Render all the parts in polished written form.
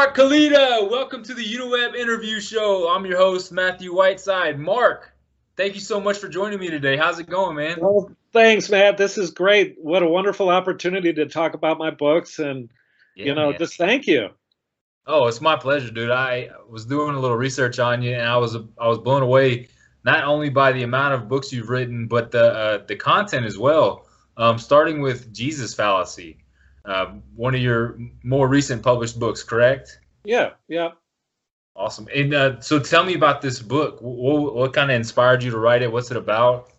Mark Kalita, welcome to the UniWeb interview show. I'm your host, Matthew Whiteside. Mark, thank you so much for joining me today. How's it going, man? Well, thanks, Matt. This is great. What a wonderful opportunity to talk about my books and, Man. just thank you. Oh, it's my pleasure, dude. I was doing a little research on you, and I was blown away not only by the amount of books you've written, but the content as well. Starting with Jesus Fallacy, one of your more recent published books, correct? Yeah. Awesome. And so tell me about this book. What kind of inspired you to write it? What's it about?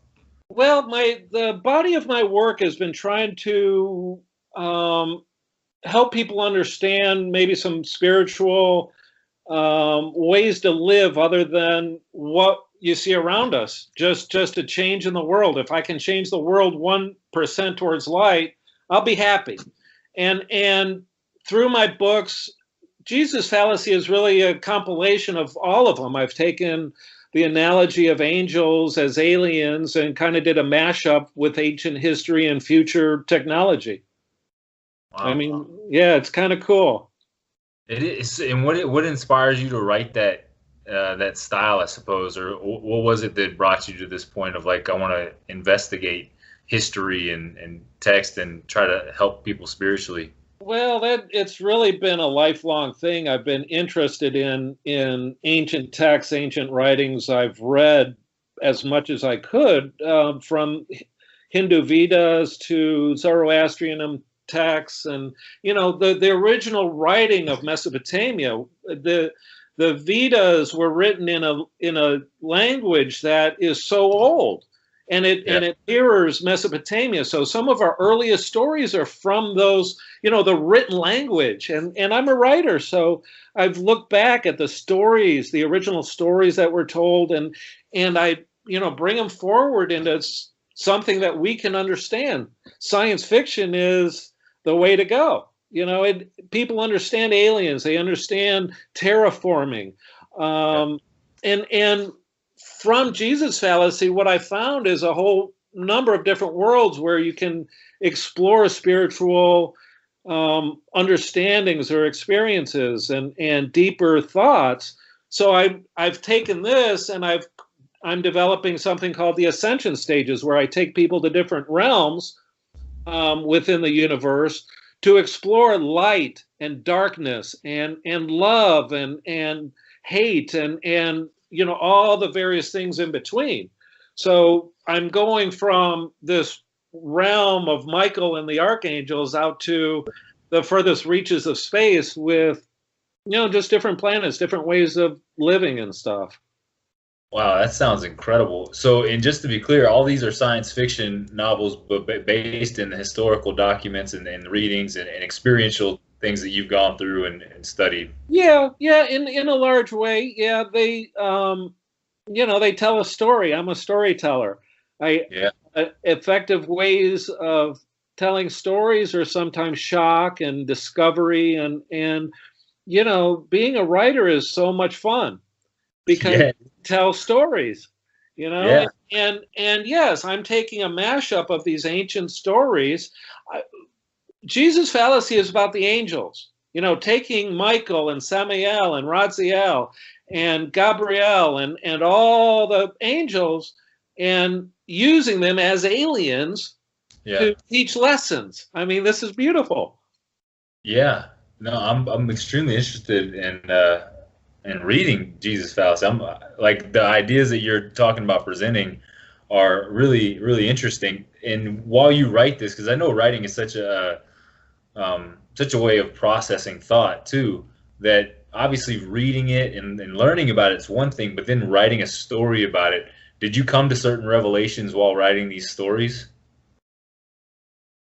Well, the body of my work has been trying to help people understand maybe some spiritual ways to live other than what you see around us. Just a change in the world. If I can change the world 1% towards light, I'll be happy. And through my books, Jesus Fallacy is really a compilation of all of them. I've taken the analogy of angels as aliens and kind of did a mashup with ancient history and future technology. Wow. I mean, yeah, it's kind of cool. It is. And what inspires you to write that that style, I suppose, or what was it that brought you to this point of like, I want to investigate history and text and try to help people spiritually? Well, it's really been a lifelong thing. I've been interested in ancient texts, ancient writings. I've read as much as I could, from Hindu Vedas to Zoroastrian texts, and the original writing of Mesopotamia. The Vedas were written in a language that is so old. And it mirrors Mesopotamia. So some of our earliest stories are from those, the written language. And I'm a writer, so I've looked back at the stories, the original stories that were told, and I, bring them forward into something that we can understand. Science fiction is the way to go. People understand aliens, they understand terraforming, and from Jesus Fallacy, what I found is a whole number of different worlds where you can explore spiritual understandings or experiences and deeper thoughts. So I've taken this and I'm developing something called the Ascension Stages, where I take people to different realms within the universe to explore light and darkness and love and hate and all the various things in between. So I'm going from this realm of Michael and the archangels out to the furthest reaches of space with, just different planets, different ways of living and stuff. Wow, that sounds incredible. So, and just to be clear, all these are science fiction novels, but based in historical documents and readings and experiential things that you've gone through and studied. Yeah, in a large way. Yeah, they they tell a story. I'm a storyteller. Effective ways of telling stories are sometimes shock and discovery, and being a writer is so much fun because you tell stories. And yes, I'm taking a mashup of these ancient stories. Jesus Fallacy is about the angels, taking Michael and Samael and Raziel and Gabriel and all the angels and using them as aliens to teach lessons. I mean, this is beautiful. Yeah, no, I'm extremely interested in reading Jesus Fallacy. I'm like, the ideas that you're talking about presenting are really, really interesting. And while you write this, because I know writing is such a way of processing thought too, that obviously reading it and learning about it's one thing, but then writing a story about it. Did you come to certain revelations while writing these stories,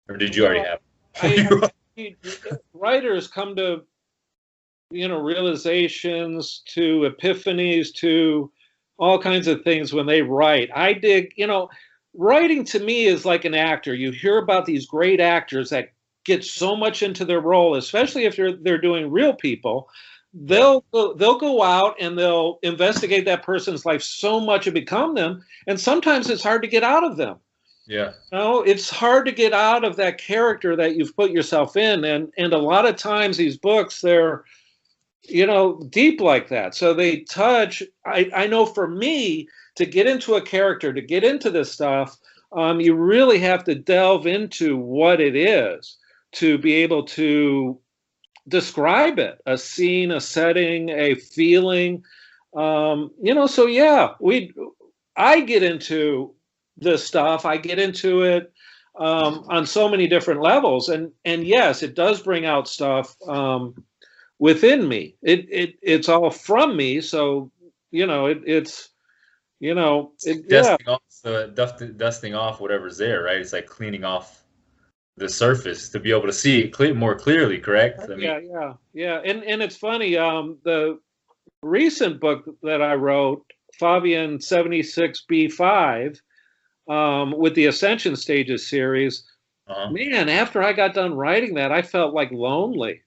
or did you already have? Writers come to realizations, to epiphanies, to all kinds of things when they write. I dig, writing to me is like an actor. You hear about these great actors that get so much into their role, especially if they're doing real people. They'll go out and they'll investigate that person's life so much and become them, and sometimes it's hard to get out of them. Yeah. It's hard to get out of that character that you've put yourself in, and a lot of times these books, they're deep like that. So they touch. I know for me to get into a character, to get into this stuff, you really have to delve into what it is to be able to describe it, a scene, a setting, a feeling. So yeah, I get into this stuff. I get into it on so many different levels, and yes, it does bring out stuff within me. It's all from me, so it's yeah. Dusting off, dusting off whatever's there, right? It's like cleaning off the surface to be able to see it more clearly, correct? I mean, Yeah. And it's funny. The recent book that I wrote, Fabian 76B5, with the Ascension Stages series. Man, after I got done writing that, I felt like lonely.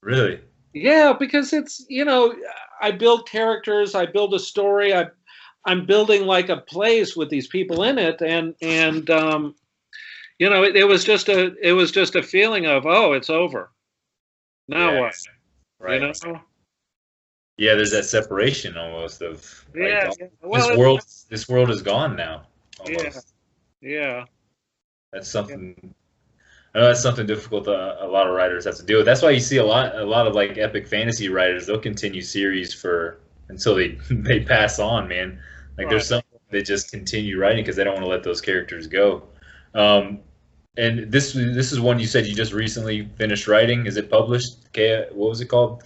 Really? Yeah, because it's I build characters, I build a story, I'm building like a place with these people in it, and it was just a feeling of, oh, it's over. Now what? Right. Yeah, there's that separation almost of like Well, this world is gone now. Almost. Yeah. That's something. I know that's something difficult a lot of writers have to deal with. That's why you see a lot of like epic fantasy writers. They'll continue series until they pass on, man. Like there's some that just continue writing because they don't want to let those characters go. And this is one you said you just recently finished writing. Is it published? What was it called?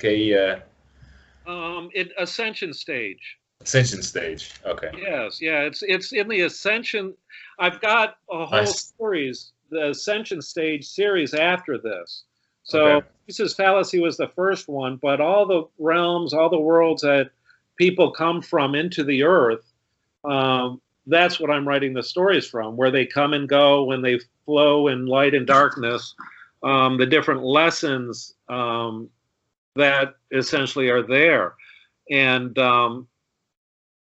Ascension Stage. Ascension Stage. Okay. Yes, yeah. It's in the Ascension. I've got a whole series, the Ascension Stage series after this. So Fallacy was the first one, but all the realms, all the worlds that people come from into the earth, that's what I'm writing the stories from, where they come and go, when they flow in light and darkness, the different lessons that essentially are there. And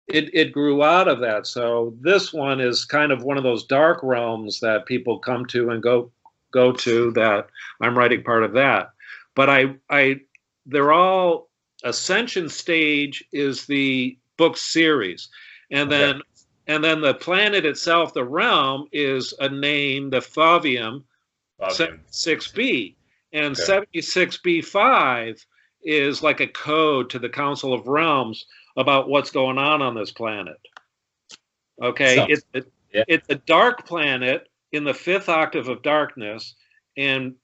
it grew out of that. So this one is kind of one of those dark realms that people come to and go to, that I'm writing part of that. But they're all, Ascension Stage is the book series. And then the planet itself, the realm, is a name, the Favium 76B. And 76B5 is like a code to the Council of Realms about what's going on this planet. Okay, it's a dark planet in the 5th octave of darkness, and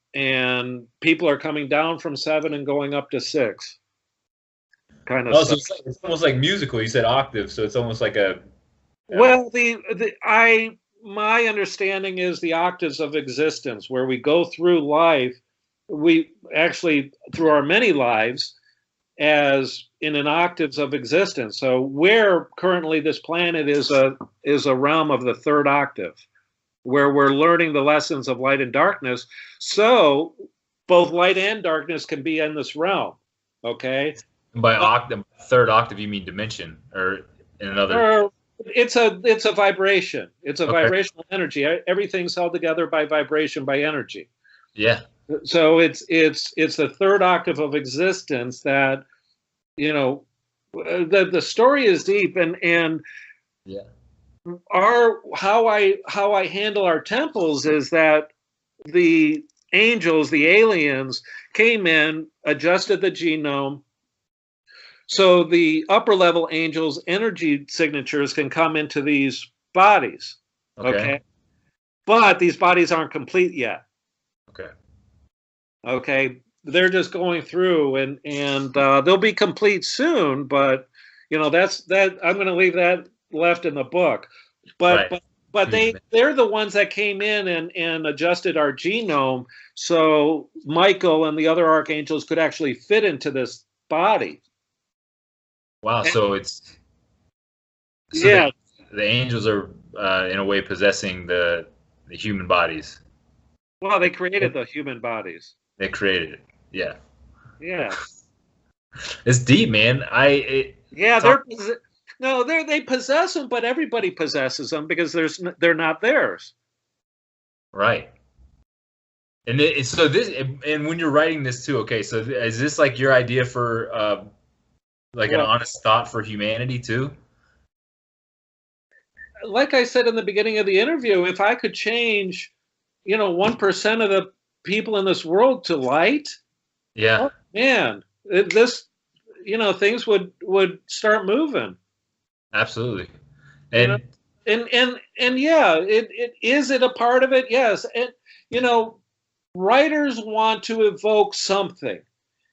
people are coming down from 7 and going up to 6. Kind of. So it's almost like musical. You said octave, so it's almost like a. Well, my understanding is the octaves of existence, where we go through life. We actually, through our many lives, as in an octaves of existence. So where currently this planet is a realm of the 3rd octave, where we're learning the lessons of light and darkness. So both light and darkness can be in this realm. Okay. By octave, 3rd octave, you mean dimension, or in another? It's a vibration. It's a vibrational energy. Everything's held together by vibration, by energy. Yeah. So it's the 3rd octave of existence that, the story is deep, and yeah. How I handle our temples is that the angels, the aliens, came in, adjusted the genome, so the upper level angels' energy signatures can come into these bodies. Okay. But these bodies aren't complete yet. Okay, they're just going through, and they'll be complete soon. But that's that. I'm going to leave that left in the book. But they're the ones that came in and adjusted our genome, so Michael and the other archangels could actually fit into this body. Wow. So the angels are in a way possessing the human bodies. Well, they created the human bodies. They created it. Yeah. Yeah. It's deep, man. They possess them, but everybody possesses them because they're not theirs. Right. So this, and when you're writing this too, okay, so is this like your idea for like an Well, honest thought for humanity too? like I said in the beginning of the interview, if I could change, 1% of the people in this world to light, Yeah, oh man, this, things would start moving. absolutely. You know, And and yeah, it is it a part of it? Yes. And you know, writers want to evoke something.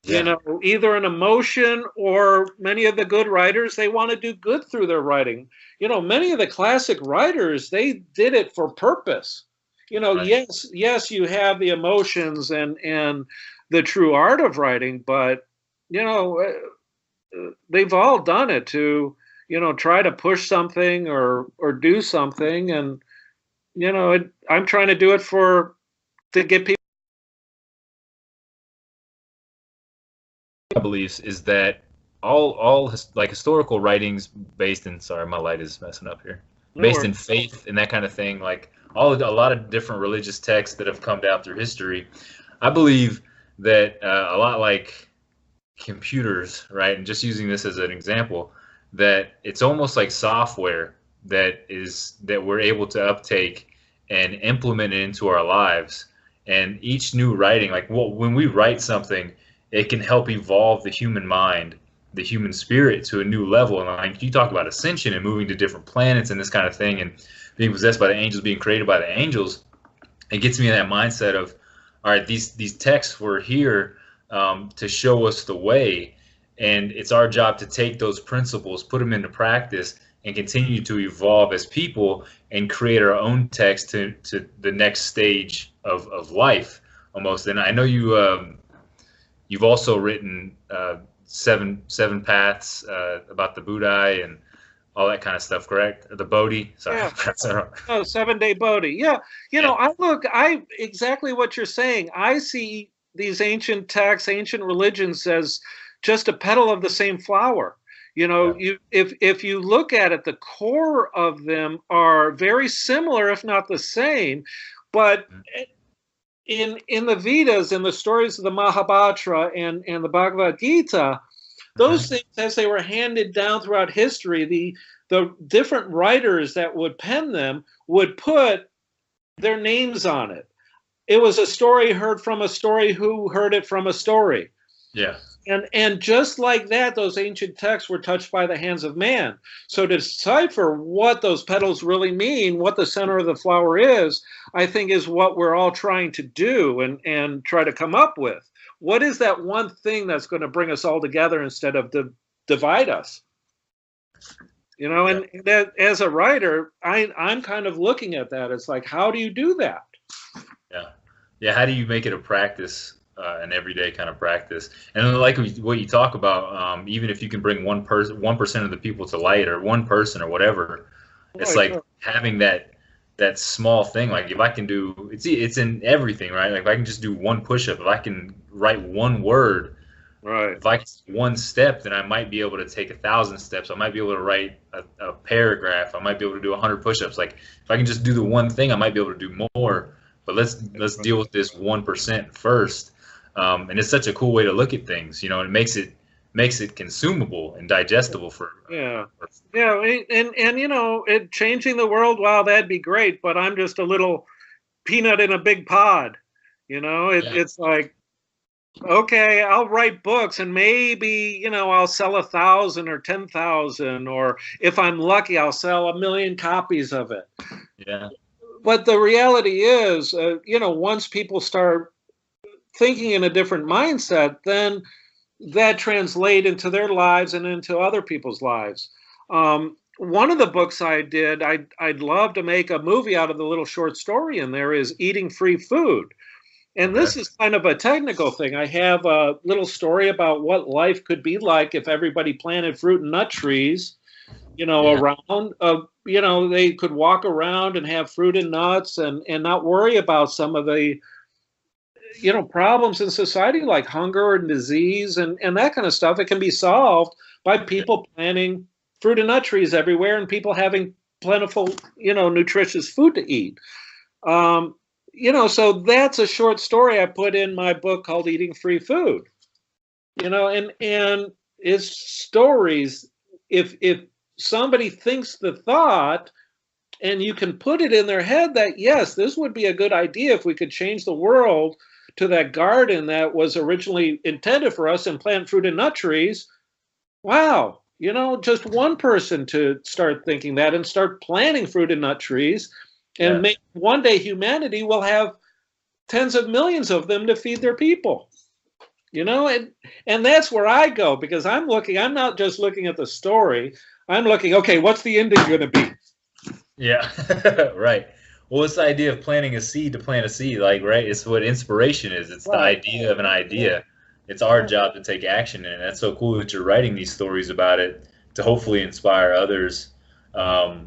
yeah, Either an emotion, or many of the good writers, they want to do good through their writing. Many of the classic writers, they did it for purpose. right. Yes, you have the emotions and the true art of writing, but you know, they've all done it to, try to push something or do something, and I'm trying to do it to get people. Beliefs is that all like historical writings based in, sorry, my light is messing up here, based Or in faith and that kind of thing, like a lot of different religious texts that have come down through history. I believe that a lot like computers, right? And just using this as an example, that it's almost like software that we're able to uptake and implement it into our lives. And each new writing, like, well, when we write something, it can help evolve the human mind, the human spirit to a new level. And like you talk about ascension and moving to different planets and this kind of thing, and being possessed by the angels, being created by the angels, it gets me in that mindset of, all right, these texts were here to show us the way, and it's our job to take those principles, put them into practice, and continue to evolve as people and create our own text to the next stage of life almost. And I know you've also written seven paths about the Buddha and all that kind of stuff, correct? The Bodhi, sorry. yeah. Oh, 7-day Bodhi. Yeah. Yeah. I exactly what you're saying. I see these ancient texts, ancient religions as just a petal of the same flower. Yeah. If you look at it, the core of them are very similar, if not the same. But in the Vedas, in the stories of the Mahabharata and the Bhagavad Gita, those Mm-hmm. things, as they were handed down throughout history, the different writers that would pen them would put their names on it. It was a story heard from a story who heard it from a story. Yeah. And just like that, those ancient texts were touched by the hands of man. So to decipher what those petals really mean, what the center of the flower is, I think is what we're all trying to do and try to come up with. What is that one thing that's going to bring us all together instead of divide us? Yeah. And that, as a writer, I'm kind of looking at that. It's like, how do you do that? Yeah. Yeah. How do you make it a practice, an everyday kind of practice? And then like what you talk about, even if you can bring 1% of the people to light, or one person or whatever, it's Right, like having that small thing. Like if I can do, it's in everything, right? Like if I can just do one push-up, if I can write one word, right. if I can take one step, then I might be able to take 1,000 steps. I might be able to write a paragraph. I might be able to do 100 push-ups. Like if I can just do the one thing, I might be able to do more. But let's deal with this 1% first. And it's such a cool way to look at things. It makes it consumable and digestible for. Yeah. Yeah, and changing the world, wow, that'd be great, but I'm just a little peanut in a big pod. Yeah. It's like, okay, I'll write books and maybe, I'll sell 1,000 or 10,000, or if I'm lucky, I'll sell 1,000,000 copies of it. Yeah. But the reality is, once people start thinking in a different mindset, then that translate into their lives and into other people's lives. One of the books I did, I'd love to make a movie out of the little short story in there, is Eating Free Food. And Okay. this is kind of a technical thing. I have a little story about what life could be like if everybody planted fruit and nut trees, Yeah. around. They could walk around and have fruit and nuts and not worry about some of the problems in society, like hunger and disease and that kind of stuff. It can be solved by Yeah. people planting fruit and nut trees everywhere and people having plentiful, nutritious food to eat. Um, so that's a short story I put in my book called Eating Free Food. And it's stories. If somebody thinks the thought, and you can put it in their head that, yes, this would be a good idea if we could change the world to that garden that was originally intended for us and plant fruit and nut trees. Wow, just one person to start thinking that and start planting fruit and nut trees, and maybe one day humanity will have tens of millions of them to feed their people. And that's where I go, because I'm not just looking at the story. I'm looking, okay, what's the ending going to be? Yeah, right. Well, it's the idea of planting a seed to plant a seed, like, right? It's what inspiration is. It's the idea of an idea. It's our job to take action, and that's so cool that you're writing these stories about it to hopefully inspire others, to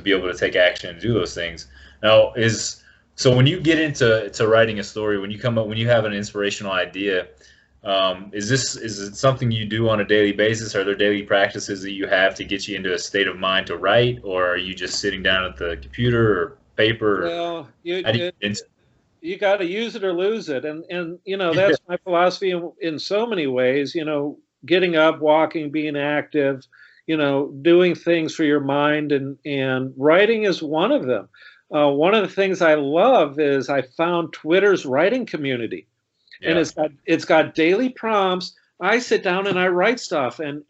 be able to take action and do those things. Now, so when you get into writing a story, when you have an inspirational idea, is it something you do on a daily basis? Are there daily practices that you have to get you into a state of mind to write, or are you just sitting down at the computer or paper? Well, you got to use it or lose it, and that's my philosophy in so many ways. Getting up, walking, being active, doing things for your mind, and writing is one of them. One of the things I love is I found Twitter's writing community. Yeah. And it's got daily prompts. I sit down and I write stuff, and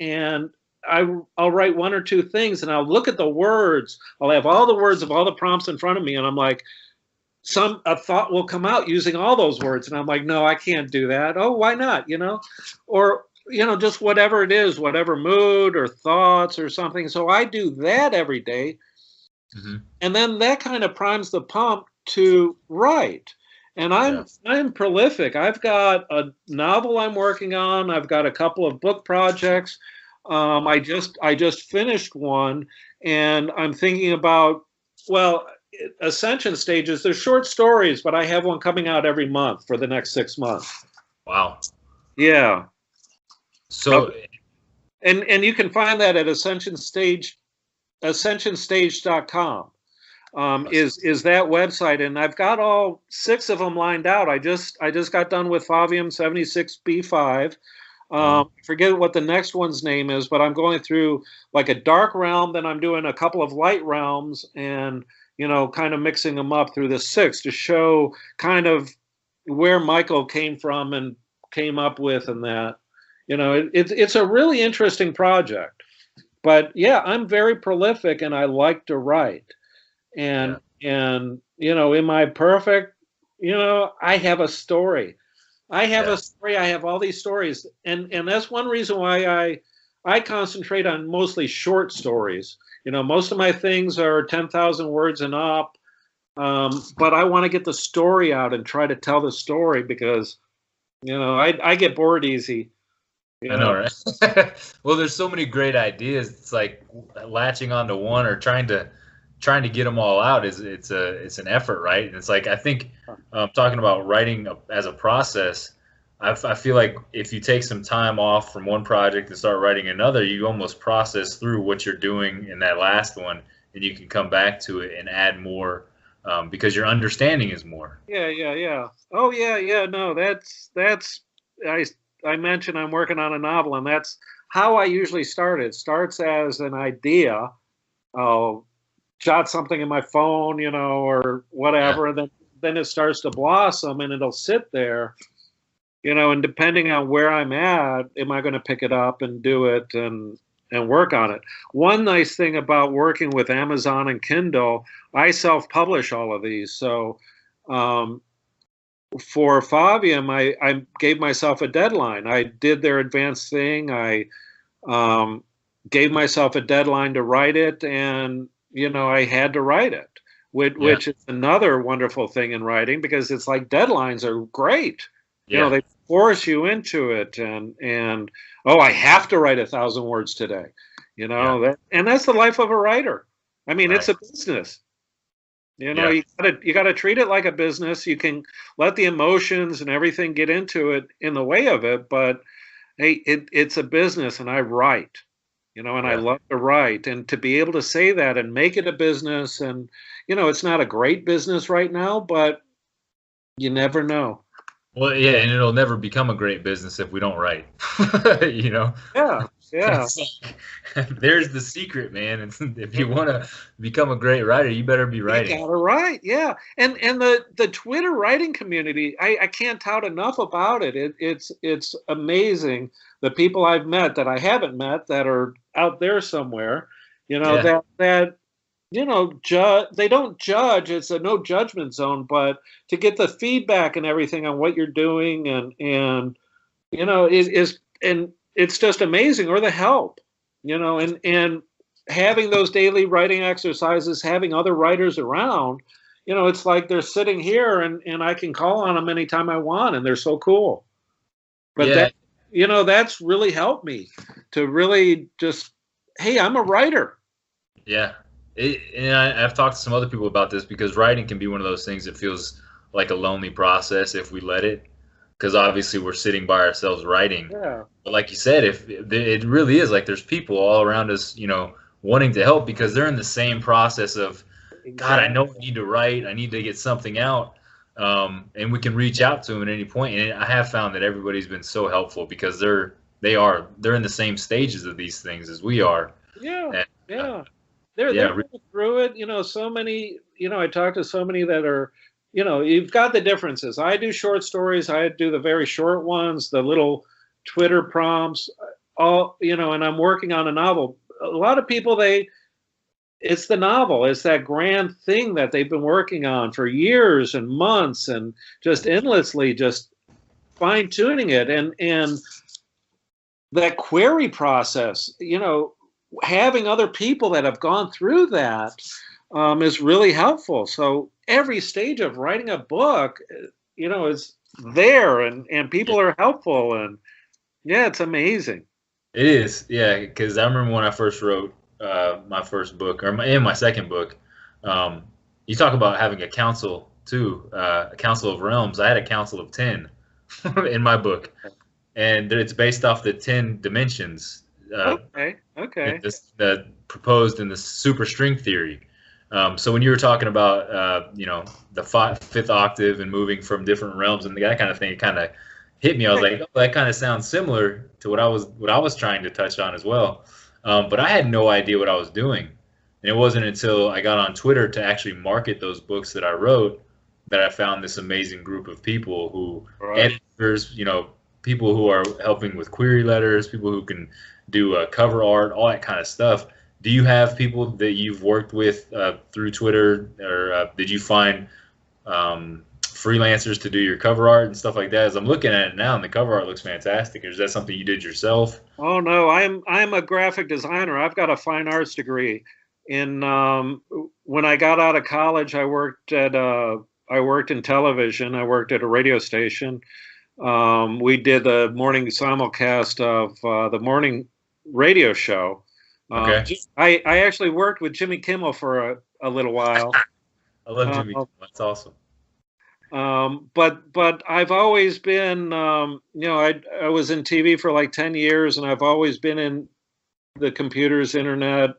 I'll write one or two things, and I'll look at the words. I'll have all the words of all the prompts in front of me, and I'm like, a thought will come out using all those words, and I'm like, no, I can't do that. Oh, why not? Or just whatever it is, whatever mood or thoughts or something. So I do that every day, and then that kind of primes the pump to write. And I'm prolific. I've got a novel I'm working on. I've got a couple of book projects. I just finished one, and I'm thinking about, ascension stages. They're short stories, but I have one coming out every month for the next 6 months. Wow. Yeah. So, and you can find that at ascentionstage.com. Is that website, and I've got all 6 of them lined out. I just got done with Favium 76B5. Forget what the next one's name is, but I'm going through like a dark realm, then I'm doing a couple of light realms, and kind of mixing them up through the 6 to show kind of where Michael came from and came up with, and that it's a really interesting project. But yeah, I'm very prolific, and I like to write. And am I perfect? I have a story. I have all these stories, and that's one reason why I concentrate on mostly short stories. Most of my things are 10,000 words and up, but I want to get the story out and try to tell the story, because I get bored easy. I know, right? Well, there's so many great ideas. It's like latching onto one or trying to get them all out it's an effort, right? And it's like, I think talking about writing as a process, I feel like if you take some time off from one project and start writing another, you almost process through what you're doing in that last one, and you can come back to it and add more, because your understanding is more. Yeah. Oh yeah. No, that's I mentioned I'm working on a novel, and that's how I usually start. It starts as an idea. I'll jot something in my phone, or whatever, and then it starts to blossom, and it'll sit there, and depending on where I'm at, am I going to pick it up and do it and work on it. One nice thing about working with Amazon and Kindle, I self-publish all of these. So for Favium, I gave myself a deadline. I did their advanced thing. I gave myself a deadline to write it, and I had to write it, which is another wonderful thing in writing, because it's like deadlines are great. They force you into it, and I have to write 1,000 words today. And that's the life of a writer. I mean, it's a business. You got to treat it like a business. You can let the emotions and everything get into it in the way of it, but hey, it's a business, and I write. I love to write, and to be able to say that and make it a business. And, it's not a great business right now, but You never know. Well, yeah, and it'll never become a great business if we don't write. You know, Yeah, yeah. it's like, there's the secret, man. If you want to become a great writer, you better be You writing. got it right. Yeah. And the Twitter writing community, I can't tout enough about it. It's amazing. The people I've met that I haven't met that are out there somewhere, Yeah, that they don't judge. It's a no judgment zone, but to get the feedback and everything on what you're doing and is and it's just amazing, or the help, and having those daily writing exercises, having other writers around, it's like they're sitting here and I can call on them anytime I want, and they're so cool. But yeah, that's really helped me to really just, hey, I'm a writer. yeah. And I've talked to some other people about this because writing can be one of those things that feels like a lonely process if we let it. Because obviously we're sitting by ourselves writing. Yeah, But like you said, if it really is like there's people all around us, wanting to help because they're in the same process of, God, I know I exactly. need to write, I need to get something out, and we can reach out to them at any point. And I have found that everybody's been so helpful because they're in the same stages of these things as we are. Yeah, And yeah. They're yeah, going through it. So many, I talk to so many that are, you've got the differences. I do short stories. I do the very short ones, the little Twitter prompts, and I'm working on a novel. A lot of people, it's the novel. It's that grand thing that they've been working on for years and months and just endlessly just fine tuning it. And that query process, having other people that have gone through that is really helpful. So every stage of writing a book, is there, and people are helpful, and yeah, it's amazing. it is. Yeah, because I remember when I first wrote my first book and my second book. Um, you talk about having a council too, a council of realms. I had a council of 10 in my book, and it's based off the 10 dimensions Okay, okay. proposed in the super string theory. So when you were talking about the fifth octave and moving from different realms and that kind of thing, it kind of hit me. I was like, oh, that kind of sounds similar to what I was trying to touch on as well. But I had no idea what I was doing, and it wasn't until I got on Twitter to actually market those books that I wrote that I found this amazing group of people who Right. editors, people who are helping with query letters, people who can do cover art, all that kind of stuff. Do you have people that you've worked with through Twitter, or did you find freelancers to do your cover art and stuff like that? As I'm looking at it now, and the cover art looks fantastic. Is that something you did yourself? Oh no, I'm a graphic designer. I've got a fine arts degree. In When I got out of college, I worked in television. I worked at a radio station. We did the morning simulcast of the morning radio show. Okay, I actually worked with Jimmy Kimmel for a little while. I love Uh, Jimmy. That's awesome. but I've always been, I was in TV for like 10 years, and I've always been in the computers, internet.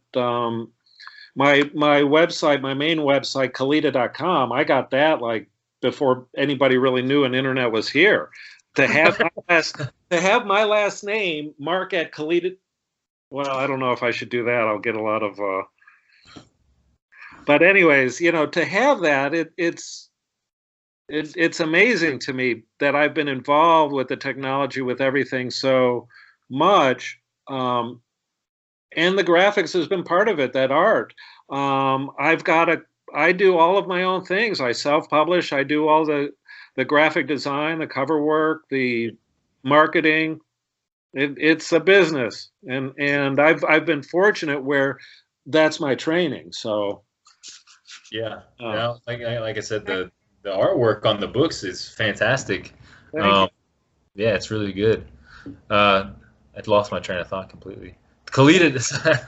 My website, my main website, Kalita.com, I got that like before anybody really knew an internet was here. To have my last name, Mark at Kalita. Well, I don't know if I should do that. I'll get a lot of. But anyways, to have that, it's amazing to me that I've been involved with the technology, with everything so much. And the graphics has been part of it, that art. I do all of my own things. I self-publish. I do all the graphic design, the cover work, the marketing. It's a business, and I've been fortunate where that's my training. So, Yeah, uh, yeah. Like I said, the artwork on the books is fantastic. thank you. Um, yeah, it's really good. I'd lost my train of thought completely. Kalita,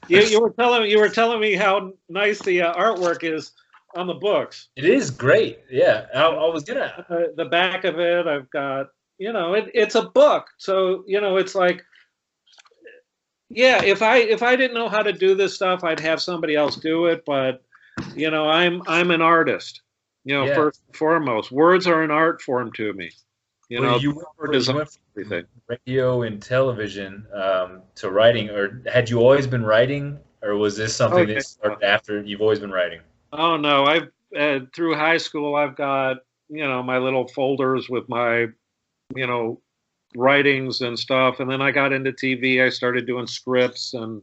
You were telling me how nice the artwork is on the books. it is great. Yeah, I was gonna. The back of it, I've got, it's a book, so it's like, yeah, if I didn't know how to do this stuff, I'd have somebody else do it, but I'm an artist. Yeah. first and foremost, words are an art form to me. Well, you Design went from everything. radio and television to writing, or had you always been writing, or was this Oh something that yeah. started after you've always been writing? Oh no, I've through high school I've got, my little folders with my, you know, writings and stuff, and then I got into TV. I started doing scripts and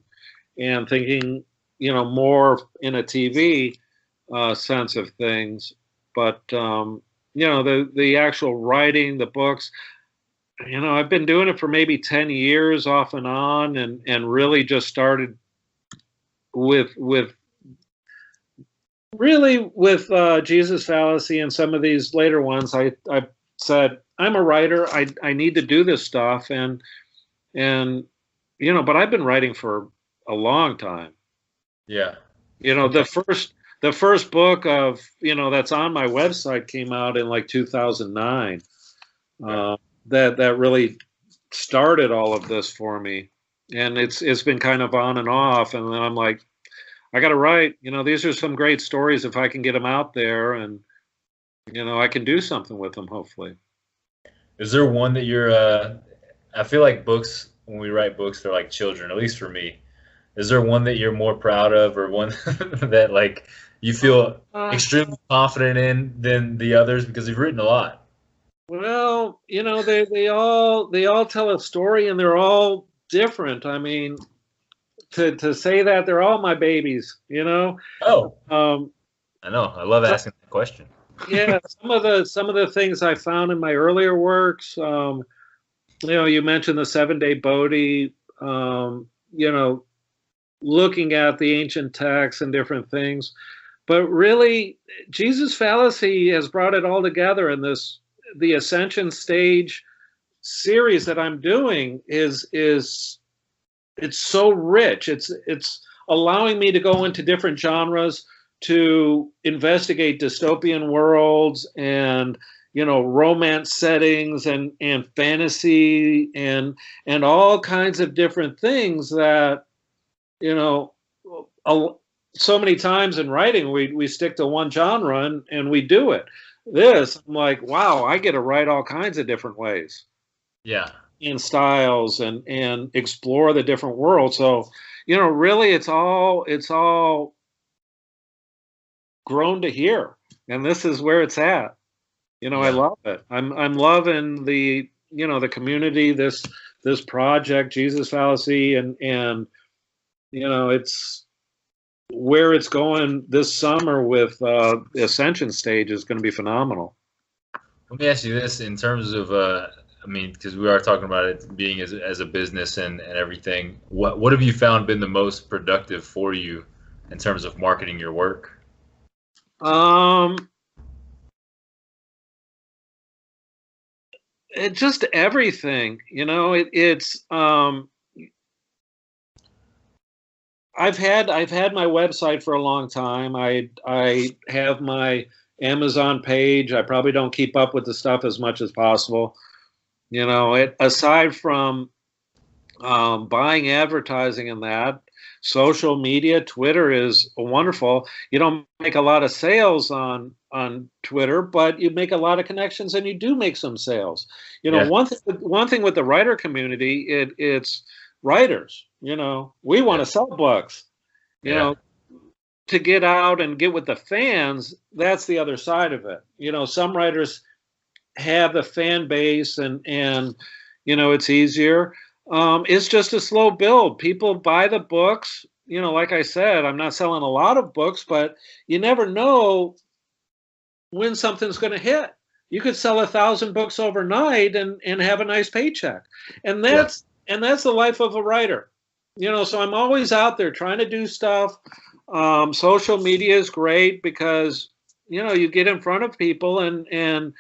thinking, more in a TV sense of things. But the actual writing, the books, I've been doing it for maybe 10 years off and on, and really just started with really with Jesus Fallacy and some of these later ones. I said I'm a writer. I need to do this stuff, and but I've been writing for a long time. Yeah. The first book of that's on my website came out in like 2009. Okay. That really started all of this for me, and it's been kind of on and off. And then I'm like, I got to write. These are some great stories. If I can get them out there, and I can do something with them, hopefully. Is there one that you're? I feel like books, when we write books, they're like children. At least for me. Is there one that you're more proud of, or one that like you feel extremely confident in than the others because you've written a lot? Well, they all tell a story, and they're all different. I mean, to say that they're all my babies, Oh, Um, I know. I love so, asking that question. yeah, some of the things I found in my earlier works, you mentioned the 7-day Bodhi, looking at the ancient texts and different things. But really, Jesus Fallacy has brought it all together in the Ascension Stage series that I'm doing is it's so rich. It's allowing me to go into different genres to investigate dystopian worlds and romance settings and fantasy and all kinds of different things that you know so many times in writing we stick to one genre and we do it. This, I'm like, wow, I get to write all kinds of different ways Yeah. and styles and explore the different worlds. So really it's all grown to here, and this is where it's at. I Yeah. love it. I'm loving the community, this project, Jesus Fallacy, and it's where it's going this summer with the Ascension Stage is going to be phenomenal. Let me ask you this in terms of, I mean, because we are talking about it being as a business and everything. What have you found been the most productive for you in terms of marketing your work? It just everything, it's I've had my website for a long time. I have my Amazon page. I probably don't keep up with the stuff as much as possible. Aside from buying advertising and that, social media, Twitter is wonderful. You don't make a lot of sales on Twitter, but you make a lot of connections and you do make some sales. Yeah. One thing with the writer community, it's writers. We want Yeah. to sell books. You Yeah. know, to get out and get with the fans, that's the other side of it. Some writers have the fan base and it's easier. It's just a slow build. People buy the books. Like I said, I'm not selling a lot of books, but you never know when something's going to hit. You could sell 1,000 books overnight and have a nice paycheck, and Yeah. that's the life of a writer. So I'm always out there trying to do stuff. Social media is great because you get in front of people and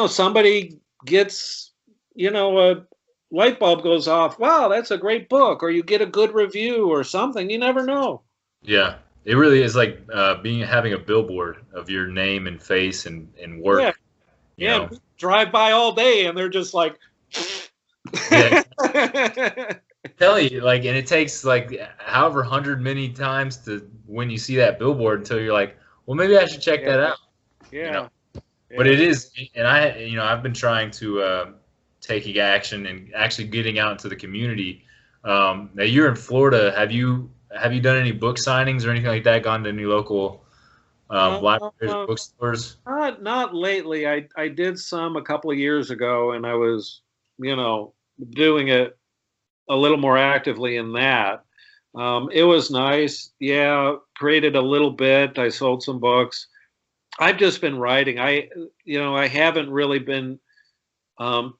somebody gets a light bulb goes off. Wow, that's a great book, or you get a good review or something. You never know. Yeah. It really is like having a billboard of your name and face and Yeah, work. You yeah. know. Drive by all day and they're just like. Yeah. Tell you like, and it takes like however hundred many times to when you see that billboard until you're like, Well, maybe I should check Yeah, that out. You know, yeah, but it yeah. is, and I've been trying to taking action and actually getting out into the community. Now you're in Florida. Have you done any book signings or anything like that? Gone to any local libraries or Uh, bookstores? not lately. I did some a couple of years ago, and I was, doing it a little more actively in that. It was nice. Yeah, created a little bit. I sold some books. I've just been writing. I haven't really been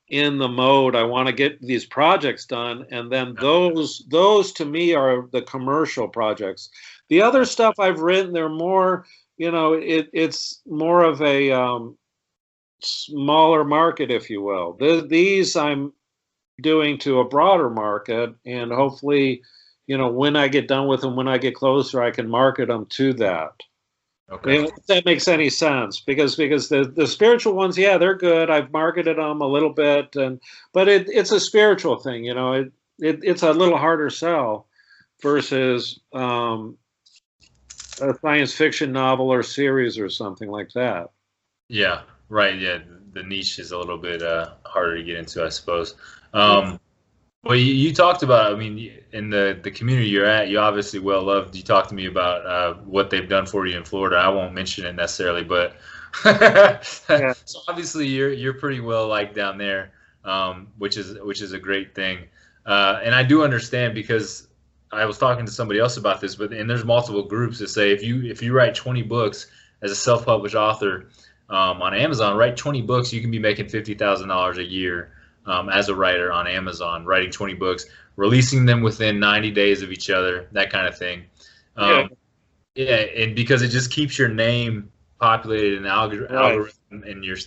in the mode. I want to get these projects done, and then those to me are the commercial projects. The other stuff I've written, they're more, it's more of a smaller market, if you will. These I'm doing to a broader market, and hopefully, when I get done with them, when I get closer, I can market them to that. Okay. If that makes any sense, because the spiritual ones, yeah, they're good. I've marketed them a little bit, but it's a spiritual thing, it's a little harder sell versus a science fiction novel or series or something like that. Yeah. Right. Yeah. The niche is a little bit harder to get into, I suppose. Yeah, Well, you talked about, I mean, in the community you're at, you obviously well loved. You talked to me about what they've done for you in Florida. I won't mention it necessarily, but yeah, so obviously you're pretty well liked down there, which is a great thing. And I do understand because I was talking to somebody else about this, and there's multiple groups that say if you write 20 books as a self-published author on Amazon, write 20 books, you can be making $50,000 a year as a writer on Amazon, writing 20 books, releasing them within 90 days of each other, that kind of thing. yeah, Yeah, and because it just keeps your name populated in the right, algorithm, and you're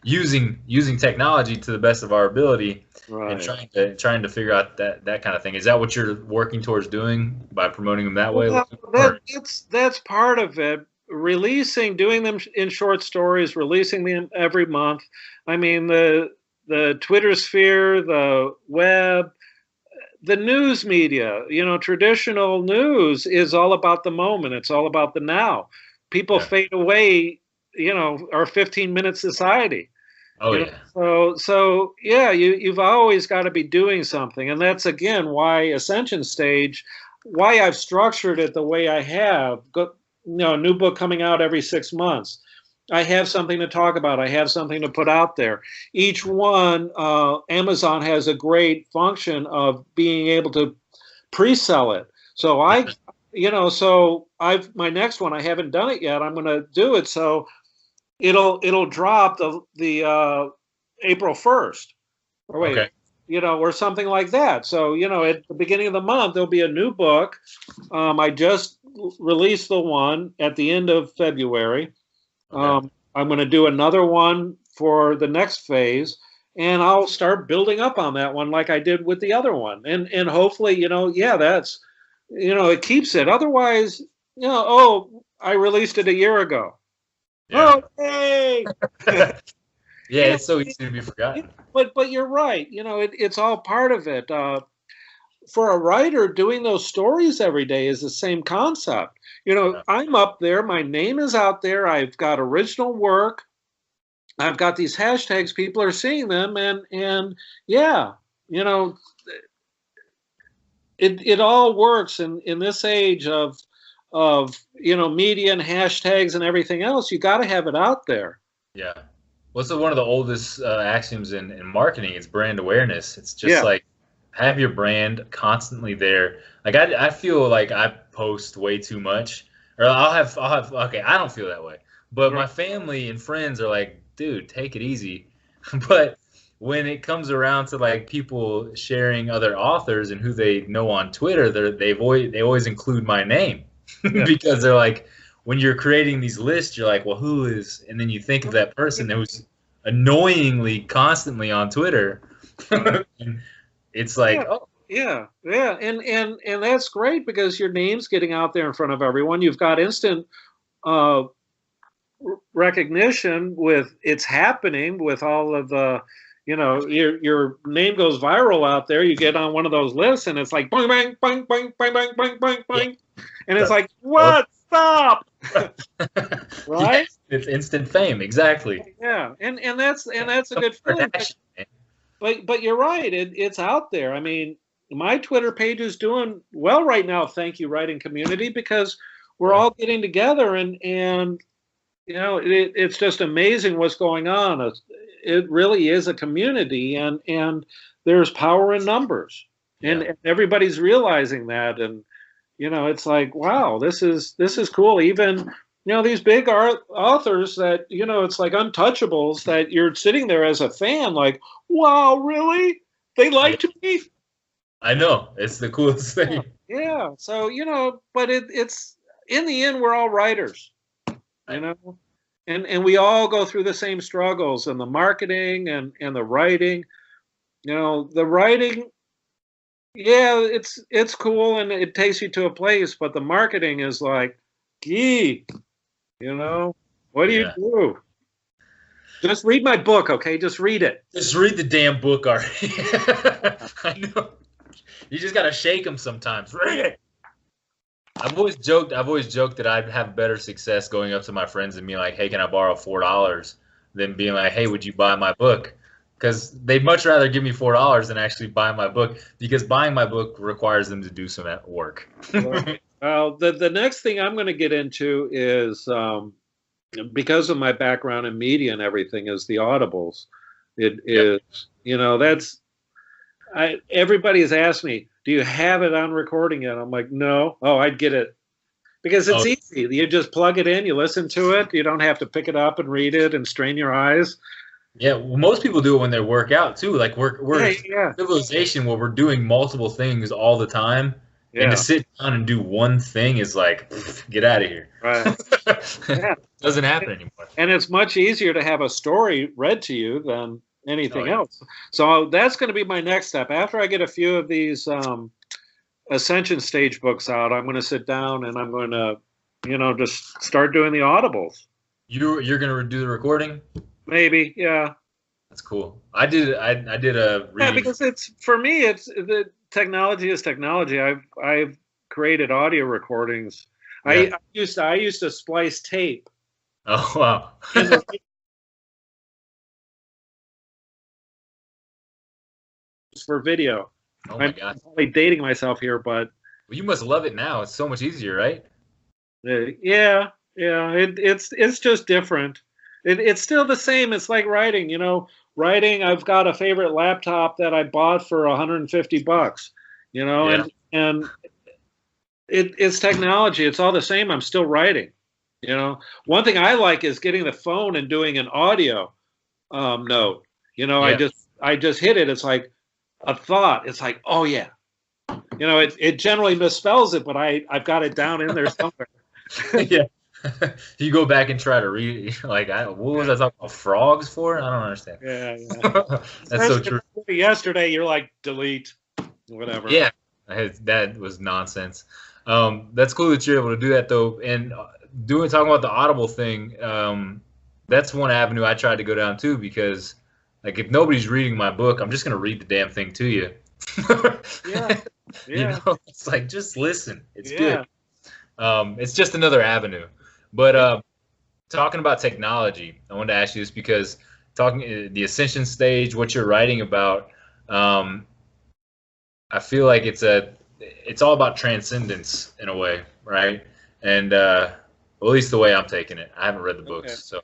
using technology to the best of our ability, and right. trying to figure out that kind of thing. Is that what you're working towards doing by promoting them that way? Well, Or, that's part of it. Releasing, doing them in short stories, releasing them every month. I mean, the Twitter sphere, the web, the news media, traditional news is all about the moment. It's all about the now. People yeah. fade away, our 15-minute society. Oh yeah. So yeah, you've always got to be doing something, and that's again why Ascension Stage, why I've structured it the way I have. New book coming out every 6 months. I have something to talk about. I have something to put out there. Each one, Amazon has a great function of being able to pre-sell it. So my next one, I haven't done it yet. I'm going to do it. So it'll drop the April 1st, or wait, Okay. or something like that. So at the beginning of the month there'll be a new book. I just released the one at the end of February. Okay. I'm going to do another one for the next phase, and I'll start building up on that one like I did with the other one, and hopefully, yeah, that's, it keeps it. Otherwise, oh, I released it a year ago. Yeah. Oh, hey. Yeah, it's so easy to be forgotten. But you're right. It's all part of it. For a writer, doing those stories every day is the same concept. Yeah. I'm up there, my name is out there, I've got original work, I've got these hashtags, people are seeing them, and yeah, it all works in this age of media and hashtags and everything else. You got to have it out there. Yeah. What's one of the oldest axioms in marketing? It's brand awareness. It's just Yeah, like have your brand constantly there. Like I feel like I post way too much, or I'll have. Okay, I don't feel that way, but my right. family and friends are like, dude, take it easy. But when it comes around to like people sharing other authors and who they know on Twitter, they always include my name Yeah. because they're like, when you're creating these lists, you're like, well, who is? And then you think of that person who's annoyingly constantly on Twitter. And it's like, Yeah, oh, yeah, and that's great because your name's getting out there in front of everyone. You've got instant uh, recognition with it's happening with all of the, your name goes viral out there. You get on one of those lists, and it's like bang, bang, bang, bang, bang, bang, bang, bang, yeah, bang, and it's the like oh, what? stop. Right? Yes, it's instant fame, exactly. Yeah, and that's a good feeling. But you're right. It's out there. I mean, my Twitter page is doing well right now. Thank you, writing community, because we're all getting together and you know it's just amazing what's going on. It really is a community, and there's power in numbers, and everybody's realizing that. And you know, it's like, wow, this is cool. Even these big authors that it's like untouchables that you're sitting there as a fan, like, wow, really? They liked me? I know, it's the coolest thing. Yeah. So but it's in the end, we're all writers, and we all go through the same struggles, and the marketing and the writing. The writing, yeah, it's cool and it takes you to a place, but the marketing is like, gee, what do you do? Just read my book, okay? Just read it. Just read the damn book already. I know. You just gotta shake them sometimes. Read it. I've always joked that I'd have better success going up to my friends and being like, "Hey, can I borrow $4?" than being like, "Hey, would you buy my book?" Because they'd much rather give me $4 than actually buy my book, because buying my book requires them to do some work. Well, the next thing I'm going to get into is, because of my background in media and everything, is the audibles. It is, everybody has asked me, do you have it on recording yet? I'm like, no. Oh, I'd get it. Because it's easy. You just plug it in, you listen to it. You don't have to pick it up and read it and strain your eyes. Yeah, well, most people do it when they work out too. Like we're a civilization where we're doing multiple things all the time. Yeah. And to sit down and do one thing is like, get out of here. Right. Doesn't happen anymore. And it's much easier to have a story read to you than anything else. So that's going to be my next step. After I get a few of these Ascension stage books out, I'm going to sit down and I'm going to, just start doing the audibles. You're going to do the recording? Maybe, yeah. That's cool. I did a reading. Yeah, because for me, it's the technology is technology. I've created audio recordings. Yeah. I used to splice tape. Oh wow. For video. Oh my God. I'm probably dating myself here, but well, you must love it now. It's so much easier, right? Yeah. It's just different. It's still the same. It's like writing, writing. I've got a favorite laptop that I bought for $150, and it's technology. It's all the same. I'm still writing, One thing I like is getting the phone and doing an audio note. I just hit it. It's like a thought. It's like, oh yeah, it generally misspells it, but I've got it down in there somewhere. Yeah. You go back and try to read it, like, what was I talking about frogs for? I don't understand. Yeah. That's so true. Yesterday, you're like, delete, whatever. Yeah, that was nonsense. That's cool that you're able to do that, though. And talking about the Audible thing, that's one avenue I tried to go down, too, because, like, if nobody's reading my book, I'm just going to read the damn thing to you. Yeah. It's like, just listen. It's good. It's just another avenue. But talking about technology, I wanted to ask you this because talking the Ascension stage, what you're writing about, I feel like it's all about transcendence in a way, right? And well, at least the way I'm taking it. I haven't read the books, so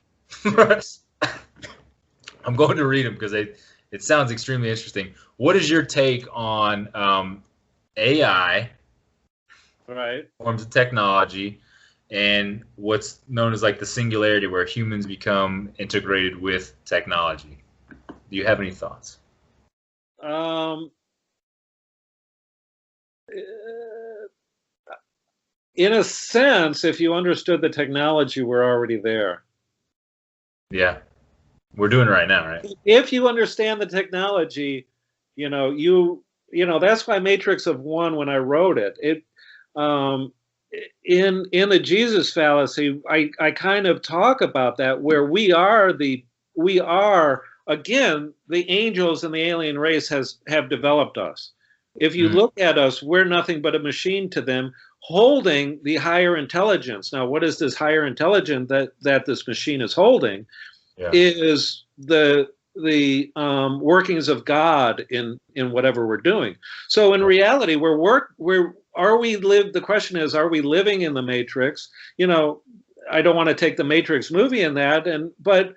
I'm going to read them because it sounds extremely interesting. What is your take on AI, right? Forms of technology, and what's known as like the singularity, where humans become integrated with technology? Do you have any thoughts? In a sense, if you understood the technology, we're already there. Yeah, we're doing it right now, right? If you understand the technology, that's why Matrix of One, when I wrote it, in the Jesus fallacy, I kind of talk about that, where we are again, the angels and the alien race have developed us. If you look at us, we're nothing but a machine to them, holding the higher intelligence. Now, what is this higher intelligence that this machine is holding? Yeah. Is the workings of God in whatever we're doing. So in reality, the question is, are we living in the Matrix? You know, I don't want to take the Matrix movie in that, but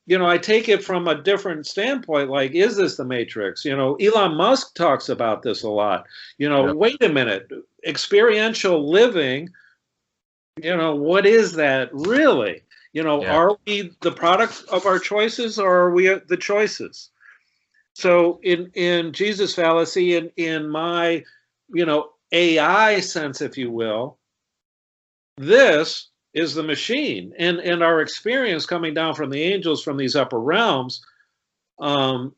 you know, I take it from a different standpoint. Like, is this the Matrix? You know, Elon Musk talks about this a lot. You know, Yeah. wait a minute, experiential living. You know, what is that really? You know, Yeah. are we the product of our choices, or are we the choices? So in Jesus fallacy, in my, you know, AI sense, if you will, this is the machine, and our experience coming down from the angels from these upper realms are,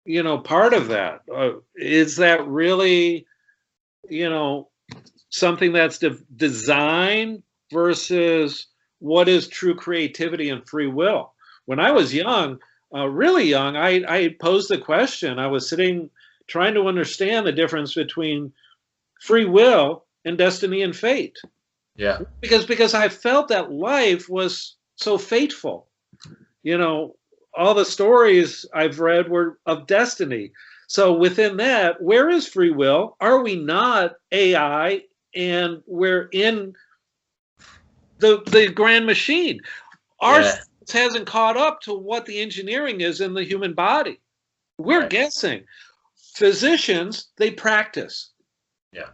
you know, part of that. Is that really, you know, something that's design versus what is true creativity and free will? When I was young, really young, I posed the question. I was sitting trying to understand the difference between free will and destiny and fate. Yeah. Because I felt that life was so fateful. You know, all the stories I've read were of destiny. So within that, where is free will? Are we not AI, and we're in the grand machine? Our Yeah. science hasn't caught up to what the engineering is in the human body. We're Right. guessing. Physicians, they practice. Yeah.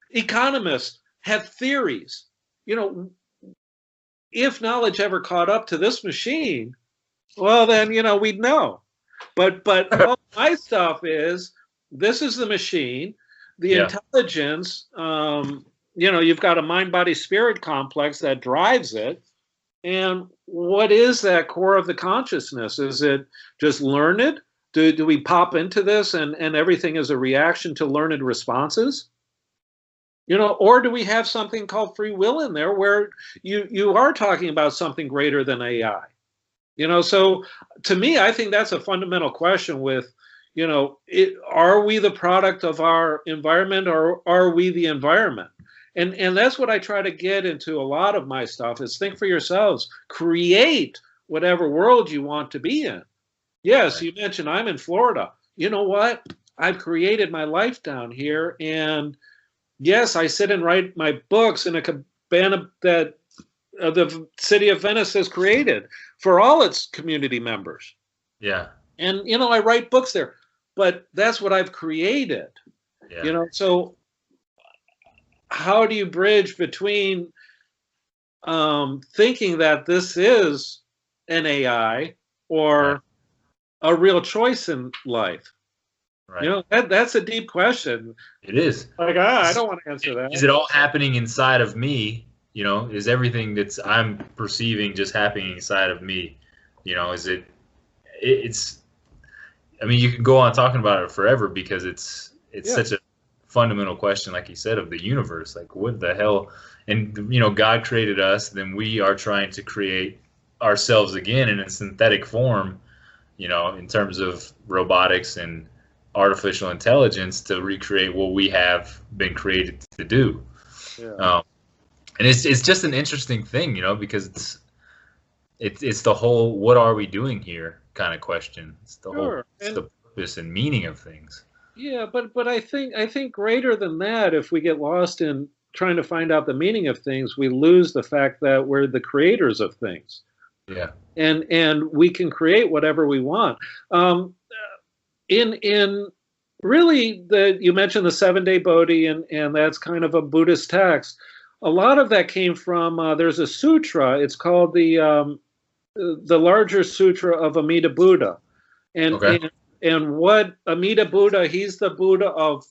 Economists have theories. You know, if knowledge ever caught up to this machine, well, then, you know, we'd know. But all my stuff is, this is the machine, the Yeah. intelligence. You know, you've got a mind, body, spirit complex that drives it. And what is that core of the consciousness? Is it just learned? Do we pop into this and everything is a reaction to learned responses? You know, or do we have something called free will in there, where you are talking about something greater than AI? You know, so to me, I think that's a fundamental question with, you know, are we the product of our environment, or are we the environment? And that's what I try to get into a lot of my stuff is, think for yourselves, create whatever world you want to be in. Yes, Right. you mentioned I'm in Florida. You know what? I've created my life down here, and yes, I sit and write my books in a cabana that the city of Venice has created for all its community members. Yeah. And, you know, I write books there, but that's what I've created, you Yeah. know. So how do you bridge between thinking that this is an AI Right. or a real choice in life? You Right. know, that's a deep question. It is. Like, I don't want to answer Is that. it all happening inside of me? You know, is everything that's I'm perceiving just happening inside of me? You know, is it's I mean, you can go on talking about it forever because it's Yeah. such a fundamental question, like you said, of the universe. Like, what the hell? And you know, God created us, then we are trying to create ourselves again in a synthetic form. You know, in terms of robotics and artificial intelligence to recreate what we have been created to do. Yeah. And it's just an interesting thing, you know, because it's the whole what are we doing here kind of question. Sure. It's the purpose and meaning of things. Yeah, but I think greater than that, if we get lost in trying to find out the meaning of things, we lose the fact that we're the creators of things, Yeah. and we can create whatever we want. Um, in really, the you mentioned the 7 Day Bodhi, and that's kind of a Buddhist text. A lot of that came from there's a sutra. It's called the larger sutra of Amida Buddha, and Okay. and and what Amida Buddha, he's the Buddha of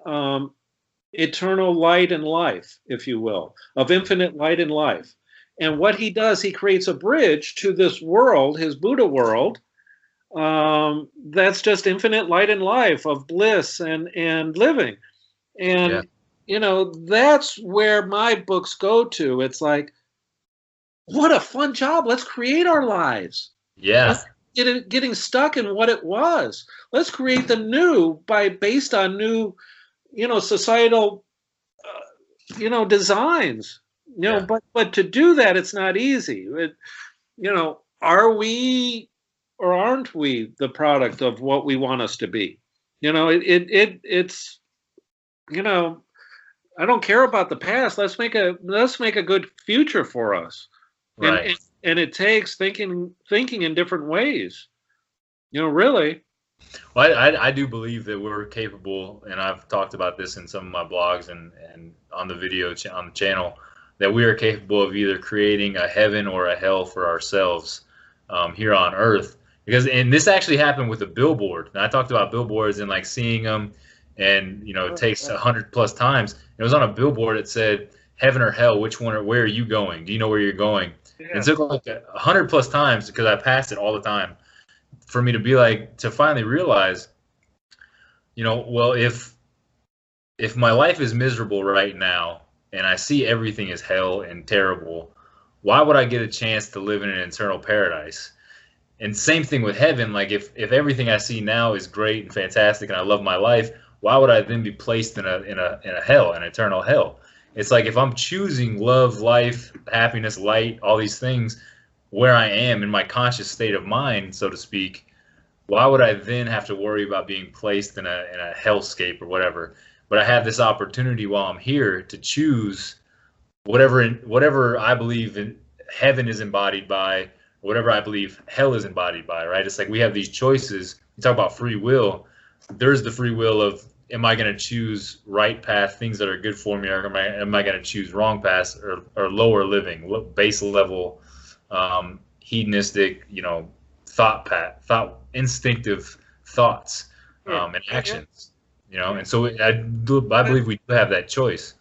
um, eternal light and life, if you will, of infinite light and life. And what he does, he creates a bridge to this world, his Buddha world, that's just infinite light and life of bliss and living. Yeah. And you know, that's where my books go to. It's like, what a fun job! Let's create our lives. Yeah. Getting stuck in what it was. Let's create the new based on new, societal, designs. Yeah. But to do that, it's not easy. Are we or aren't we the product of what we want us to be? It's I don't care about the past. Let's make a good future for us. And Right. and it takes thinking in different ways. Really. Well, I do believe that we're capable, and I've talked about this in some of my blogs and on the on the channel, that we are capable of either creating a heaven or a hell for ourselves here on Earth. And this actually happened with a billboard. And I talked about billboards and like seeing them, and it takes 100+ times. It was on a billboard. It said heaven or hell. Which one? Or where are you going? Do you know where you're going? Yeah. And it took like 100+ times because I passed it all the time for me to finally realize, well, if my life is miserable right now and I see everything as hell and terrible, why would I get a chance to live in an eternal paradise? And same thing with heaven. Like if everything I see now is great and fantastic and I love my life, why would I then be placed in a hell, an eternal hell? It's like if I'm choosing love, life, happiness, light, all these things, where I am in my conscious state of mind, so to speak, why would I then have to worry about being placed in a hellscape or whatever? But I have this opportunity while I'm here to choose whatever I believe in heaven is embodied by, whatever I believe hell is embodied by, right? It's like we have these choices. You talk about free will. There's the free will of, am I going to choose right path, things that are good for me, or am I going to choose wrong paths or lower living, base level, hedonistic, thought instinctive thoughts and actions, and so I believe we do have that choice.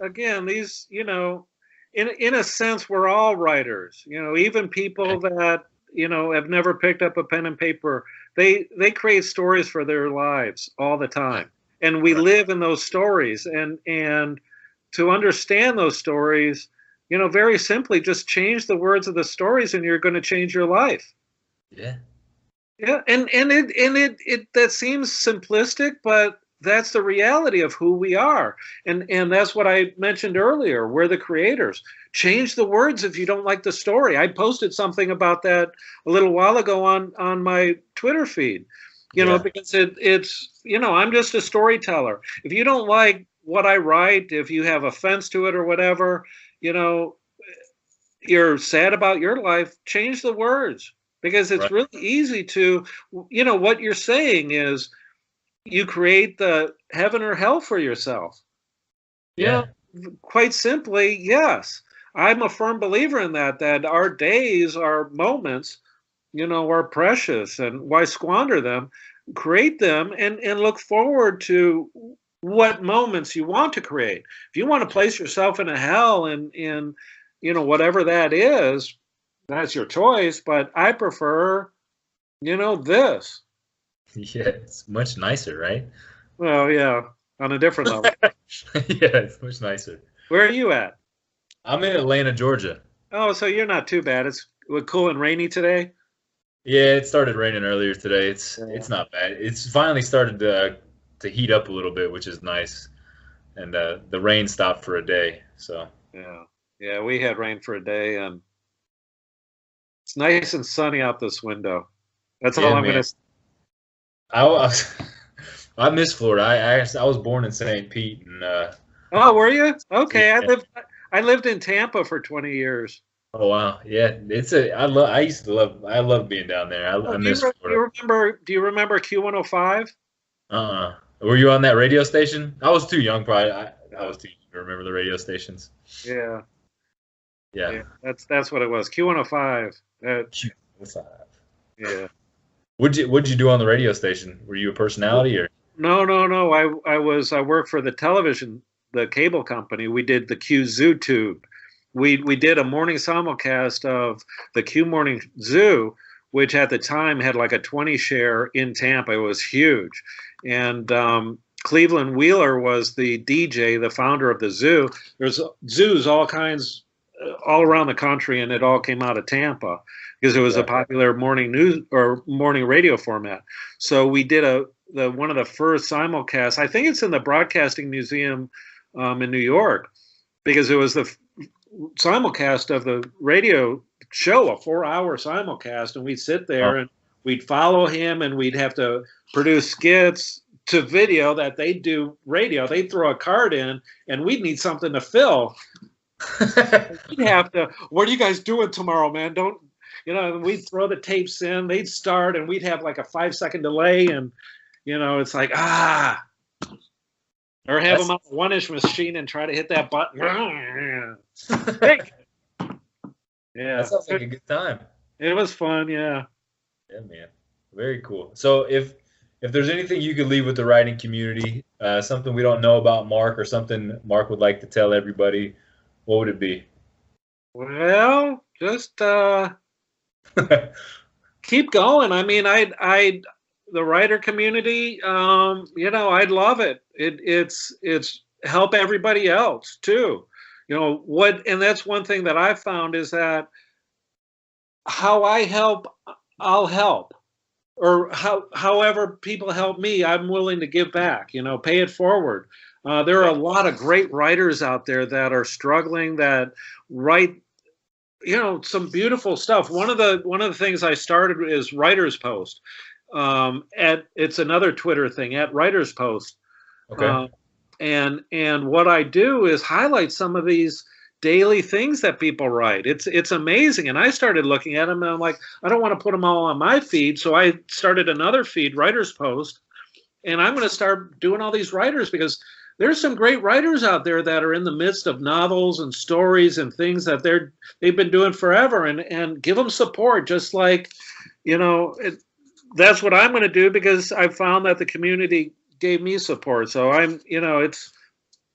Again, these, in a sense, we're all writers. Even people that have never picked up a pen and paper, they create stories for their lives all the time, and we live in those stories. And to understand those stories, very simply, just change the words of the stories, and you're going to change your life. Yeah. Yeah, and it that seems simplistic, but that's the reality of who we are. And that's what I mentioned earlier. We're the creators. Change the words if you don't like the story. I posted something about that a little while ago on my Twitter feed. Because it's I'm just a storyteller. If you don't like what I write, if you have offense to it or whatever, you're sad about your life, change the words. Because it's really easy to, what you're saying is you create the heaven or hell for yourself. Yeah. Quite simply, yes. I'm a firm believer in that our days, our moments, are precious, and why squander them? Create them and look forward to what moments you want to create. If you want to place yourself in a hell and whatever that is, that's your choice, but I prefer, this. Yeah, it's much nicer, right? Well, yeah, on a different level. Yeah, it's much nicer. Where are you at? I'm in Atlanta, Georgia. Oh, so you're not too bad. It's cool and rainy today? Yeah, it started raining earlier today. It's not bad. It's finally started to heat up a little bit, which is nice. And the rain stopped for a day, so. Yeah, we had rain for a day, and it's nice and sunny out this window. That's all I'm going to. I miss Florida. I was born in St. Pete, and oh, were you? Okay, yeah. I lived in Tampa for 20 years. Oh wow, yeah. I love being down there. I miss Florida. Do you remember Q105? Were you on that radio station? I was too young, probably. I was too young to remember the radio stations. Yeah. Yeah. That's what it was. Q105. Q105. Yeah. What'd you do on the radio station? Were you a personality or? No. I worked for the television, the cable company. We did the Q Zoo Tube. We did a morning simulcast of the Q Morning Zoo, which at the time had like a 20 share in Tampa. It was huge. And Cleveland Wheeler was the DJ, the founder of the zoo. There's zoos all kinds all around the country, and it all came out of Tampa because it was a popular morning news or morning radio format. So we did one of the first simulcasts. I think it's in the Broadcasting Museum in New York, because it was the simulcast of the radio show, a 4-hour simulcast, and we'd sit there and we'd follow him, and we'd have to produce skits to video that they'd do radio. They'd throw a card in, and we'd need something to fill. We'd have to, what are you guys doing tomorrow, man? Don't, we'd throw the tapes in, they'd start, and we'd have like a 5-second delay, and, it's like, or have them on a one-inch machine and try to hit that button. Yeah. That sounds like a good time. It was fun, yeah. Yeah, man. Very cool. So if there's anything you could leave with the writing community, something we don't know about Mark, or something Mark would like to tell everybody, what would it be? Well, just keep going. I mean, the writer community, I'd love it. It's help everybody else too. And that's one thing that I found, is that how I help, I'll help. Or however people help me, I'm willing to give back, pay it forward. There are a lot of great writers out there that are struggling, that write, some beautiful stuff. One of the things I started is Writer's Post. It's another Twitter thing, at Writer's Post. Okay. And what I do is highlight some of these daily things that people write. It's amazing. And I started looking at them, and I'm like, I don't want to put them all on my feed. So I started another feed, Writer's Post, and I'm going to start doing all these writers, because there's some great writers out there that are in the midst of novels and stories and things that they've been doing forever, and give them support. Just like, that's what I'm going to do, because I found that the community gave me support. So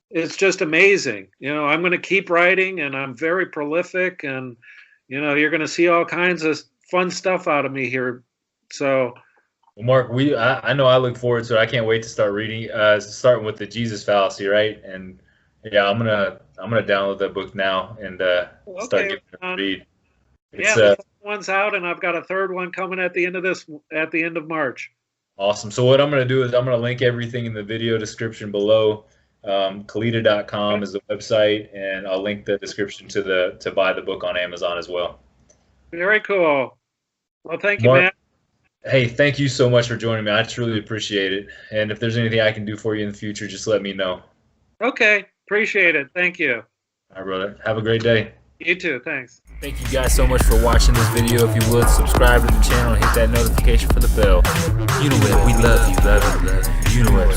it's just amazing. I'm going to keep writing, and I'm very prolific, and, you're going to see all kinds of fun stuff out of me here. So, well, Mark, I know I look forward to it. I can't wait to start reading, starting with the Jesus Fallacy, right? And yeah, I'm gonna download that book now and start giving it a read. The second one's out, and I've got a third one coming at the end of March. Awesome. So what I'm going to do is I'm going to link everything in the video description below. Kalita.com is the website, and I'll link the description to buy the book on Amazon as well. Very cool. Well, thank you, Mark, Matt. Hey, thank you so much for joining me. I truly appreciate it. And if there's anything I can do for you in the future, just let me know. Okay. Appreciate it. Thank you. All right, brother. Have a great day. You too. Thanks. Thank you guys so much for watching this video. If you would, subscribe to the channel and hit that notification for the bell. UniWeb, we love you, love you, love you. UniWeb.